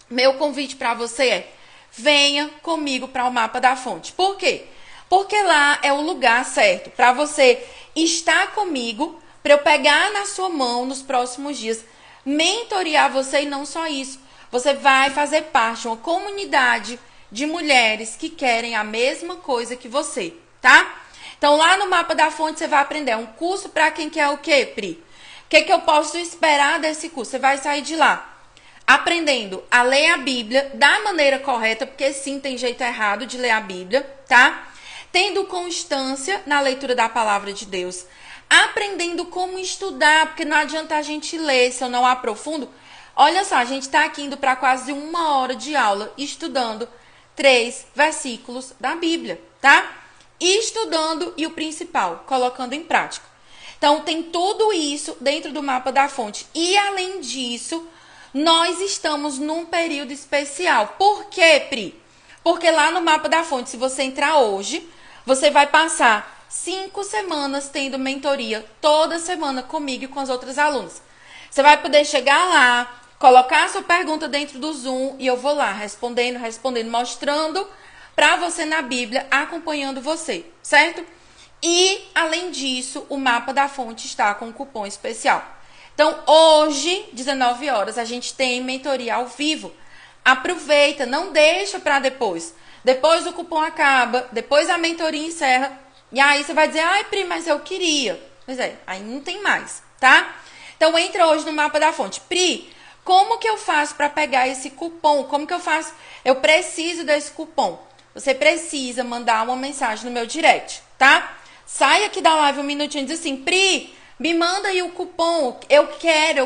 meu convite para você é: venha comigo para o Mapa da Fonte. Por quê? Porque lá é o lugar certo para você estar comigo, para eu pegar na sua mão nos próximos dias, mentorear você. E não só isso, você vai fazer parte de uma comunidade de mulheres que querem a mesma coisa que você, tá? Então, lá no Mapa da Fonte, você vai aprender. É um curso para quem quer o quê, Pri? O que eu posso esperar desse curso? Você vai sair de lá aprendendo a ler a Bíblia da maneira correta, porque sim, tem jeito errado de ler a Bíblia, tá? Tendo constância na leitura da palavra de Deus. Aprendendo como estudar, porque não adianta a gente ler se eu não aprofundo. Olha só, a gente está aqui indo para quase 1 hora de aula estudando 3 versículos da Bíblia, tá? E estudando, e o principal, colocando em prática. Então, tem tudo isso dentro do Mapa da Fonte. E, além disso, nós estamos num período especial. Por quê, Pri? Porque lá no Mapa da Fonte, se você entrar hoje, você vai passar 5 semanas tendo mentoria toda semana comigo e com as outras alunas. Você vai poder chegar lá, colocar a sua pergunta dentro do Zoom e eu vou lá respondendo, mostrando para você na Bíblia, acompanhando você, certo? E, além disso, o Mapa da Fonte está com um cupom especial. Então, hoje, 19 horas, a gente tem mentoria ao vivo. Aproveita, não deixa para depois. Depois o cupom acaba, depois a mentoria encerra. E aí você vai dizer: ai, Pri, mas eu queria. Pois é, aí não tem mais, tá? Então, entra hoje no Mapa da Fonte. Pri, como que eu faço para pegar esse cupom? Como que eu faço? Eu preciso desse cupom. Você precisa mandar uma mensagem no meu direct, tá? Sai aqui da live um minutinho e diz assim: Pri, me manda aí o cupom. Eu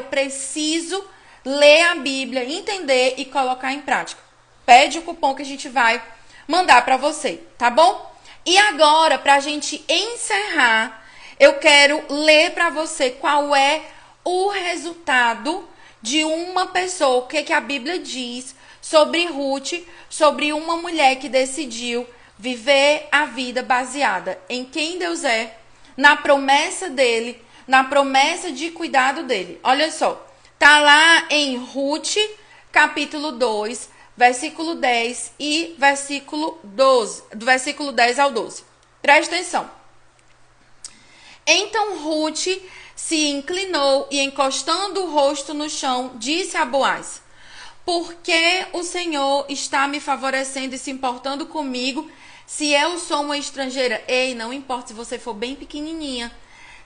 preciso ler a Bíblia, entender e colocar em prática. Pede o cupom que a gente vai mandar para você, tá bom? E agora, para a gente encerrar, eu quero ler para você qual é o resultado de uma pessoa, o que a Bíblia diz sobre Ruth, sobre uma mulher que decidiu viver a vida baseada em quem Deus é, na promessa dele, na promessa de cuidado dele. Olha só, tá lá em Ruth, capítulo 2, versículo 10 e versículo 12, do versículo 10 ao 12. Presta atenção. Então Ruth se inclinou e, encostando o rosto no chão, disse a Boaz: por que o Senhor está me favorecendo e se importando comigo, se eu sou uma estrangeira? Ei, não importa se você for bem pequenininha.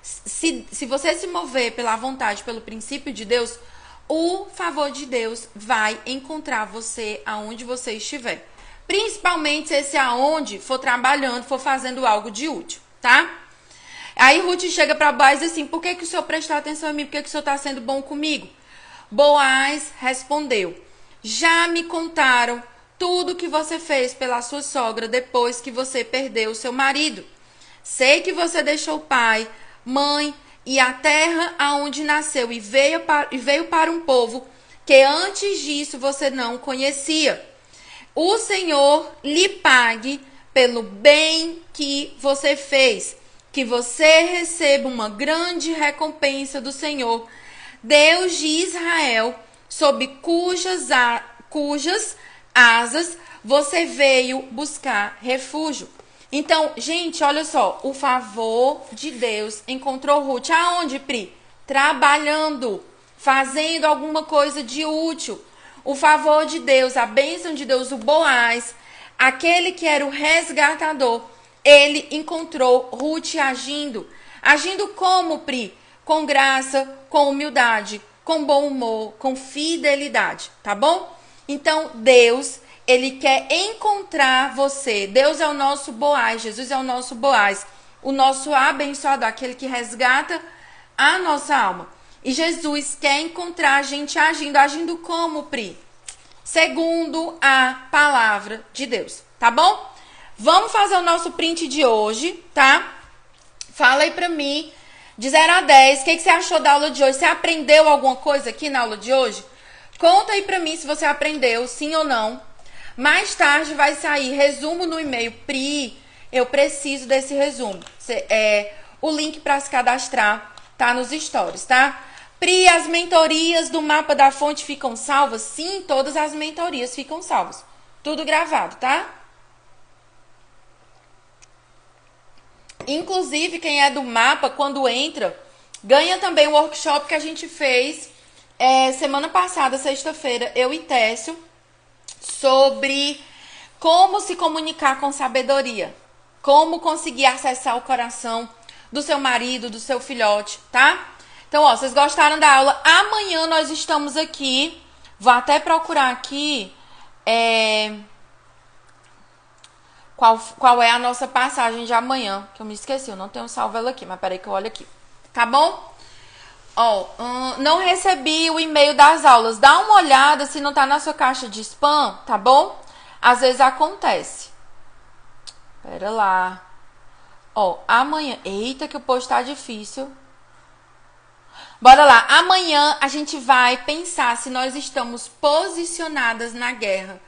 Se você se mover pela vontade, pelo princípio de Deus, o favor de Deus vai encontrar você aonde você estiver. Principalmente se esse aonde for trabalhando, for fazendo algo de útil, tá? Aí Ruth chega para Boaz e diz assim: por que o senhor prestou atenção em mim? Por que o senhor está sendo bom comigo? Boaz respondeu: já me contaram tudo que você fez pela sua sogra depois que você perdeu o seu marido. Sei que você deixou pai, mãe e a terra aonde nasceu e veio para um povo que antes disso você não conhecia. O Senhor lhe pague pelo bem que você fez, que você receba uma grande recompensa do Senhor, Deus de Israel, sob cujas asas você veio buscar refúgio. Então, gente, olha só, o favor de Deus encontrou Ruth aonde, Pri? Trabalhando, fazendo alguma coisa de útil. O favor de Deus, a bênção de Deus, o Boaz, aquele que era o resgatador, ele encontrou Ruth agindo. Agindo como, Pri? Com graça, com humildade, com bom humor, com fidelidade, tá bom? Então, Deus, ele quer encontrar você. Deus é o nosso Boaz, Jesus é o nosso Boaz, o nosso abençoador, aquele que resgata a nossa alma. E Jesus quer encontrar a gente agindo como, Pri? Segundo a palavra de Deus, tá bom? Vamos fazer o nosso print de hoje, tá? Fala aí pra mim, de 0 a 10, o que você achou da aula de hoje? Você aprendeu alguma coisa aqui na aula de hoje? Conta aí pra mim se você aprendeu, sim ou não. Mais tarde vai sair resumo no e-mail. Pri, eu preciso desse resumo. O link para se cadastrar tá nos stories, tá? Pri, as mentorias do Mapa da Fonte ficam salvas? Sim, todas as mentorias ficam salvas. Tudo gravado, tá? Inclusive, quem é do Mapa, quando entra, ganha também o workshop que a gente fez semana passada, sexta-feira, eu e Técio, sobre como se comunicar com sabedoria. Como conseguir acessar o coração do seu marido, do seu filhote, tá? Então, ó, vocês gostaram da aula? Amanhã nós estamos aqui. Vou até procurar aqui qual é a nossa passagem de amanhã, que eu me esqueci, eu não tenho salvo ela aqui, mas peraí que eu olho aqui. Tá bom? Ó, não recebi o e-mail das aulas. Dá uma olhada se não tá na sua caixa de spam, tá bom? Às vezes acontece. Pera lá. Ó, amanhã... Eita, que o post tá difícil. Bora lá. Amanhã a gente vai pensar se nós estamos posicionadas na guerra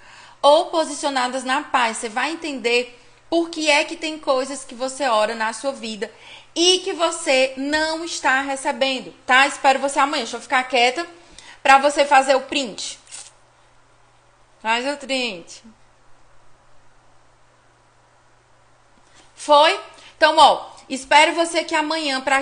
ou posicionadas na paz. Você vai entender por que é que tem coisas que você ora na sua vida e que você não está recebendo, tá? Espero você amanhã. Deixa eu ficar quieta pra você fazer o print. Faz o print. Foi? Então, ó, espero você aqui amanhã pra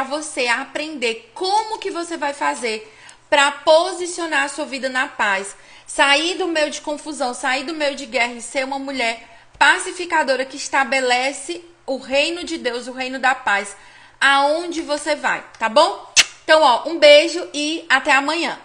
você aprender como que você vai fazer pra posicionar a sua vida na paz. Sair do meio de confusão, sair do meio de guerra e ser uma mulher pacificadora que estabelece o reino de Deus, o reino da paz, aonde você vai, tá bom? Então, ó, um beijo e até amanhã.